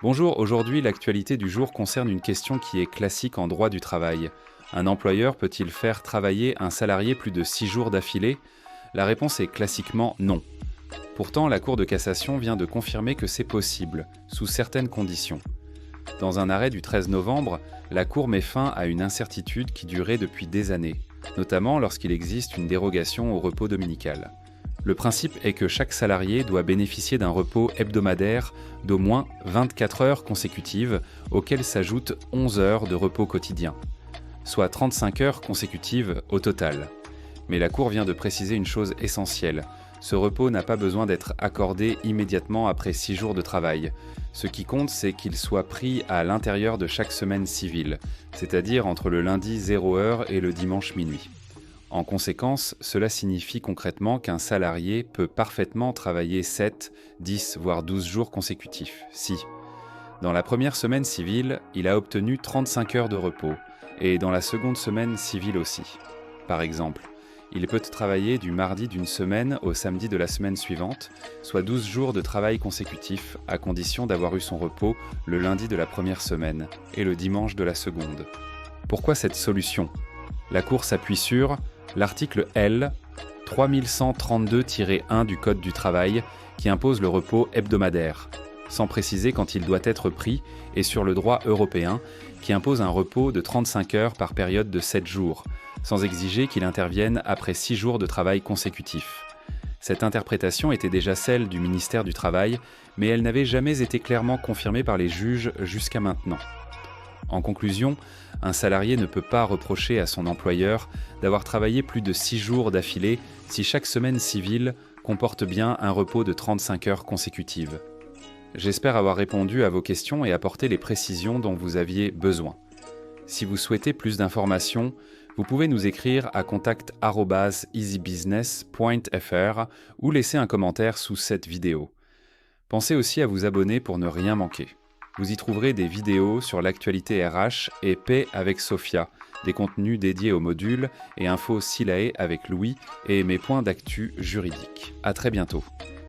Bonjour, aujourd'hui l'actualité du jour concerne une question qui est classique en droit du travail. Un employeur peut-il faire travailler un salarié plus de 6 jours d'affilée? La réponse est classiquement non. Pourtant, la Cour de cassation vient de confirmer que c'est possible, sous certaines conditions. Dans un arrêt du 13 novembre, la Cour met fin à une incertitude qui durait depuis des années, notamment lorsqu'il existe une dérogation au repos dominical. Le principe est que chaque salarié doit bénéficier d'un repos hebdomadaire d'au moins 24 heures consécutives, auxquelles s'ajoutent 11 heures de repos quotidien, soit 35 heures consécutives au total. Mais la Cour vient de préciser une chose essentielle. Ce repos n'a pas besoin d'être accordé immédiatement après 6 jours de travail. Ce qui compte, c'est qu'il soit pris à l'intérieur de chaque semaine civile, c'est-à-dire entre le lundi 0 heure et le dimanche minuit. En conséquence, cela signifie concrètement qu'un salarié peut parfaitement travailler 7, 10 voire 12 jours consécutifs, si, dans la première semaine civile, il a obtenu 35 heures de repos, et dans la seconde semaine civile aussi. Par exemple, il peut travailler du mardi d'une semaine au samedi de la semaine suivante, soit 12 jours de travail consécutifs, à condition d'avoir eu son repos le lundi de la première semaine et le dimanche de la seconde. Pourquoi cette solution? La Cour s'appuie sur l'article L. 3132-1 du Code du travail qui impose le repos hebdomadaire, sans préciser quand il doit être pris, et sur le droit européen qui impose un repos de 35 heures par période de 7 jours, sans exiger qu'il intervienne après 6 jours de travail consécutifs. Cette interprétation était déjà celle du ministère du Travail, mais elle n'avait jamais été clairement confirmée par les juges jusqu'à maintenant. En conclusion, un salarié ne peut pas reprocher à son employeur d'avoir travaillé plus de 6 jours d'affilée si chaque semaine civile comporte bien un repos de 35 heures consécutives. J'espère avoir répondu à vos questions et apporté les précisions dont vous aviez besoin. Si vous souhaitez plus d'informations, vous pouvez nous écrire à contact@easybusiness.fr ou laisser un commentaire sous cette vidéo. Pensez aussi à vous abonner pour ne rien manquer. Vous y trouverez des vidéos sur l'actualité RH et Paix avec Sophia, des contenus dédiés au module et infos SILAE avec Louis et mes points d'actu juridiques. À très bientôt.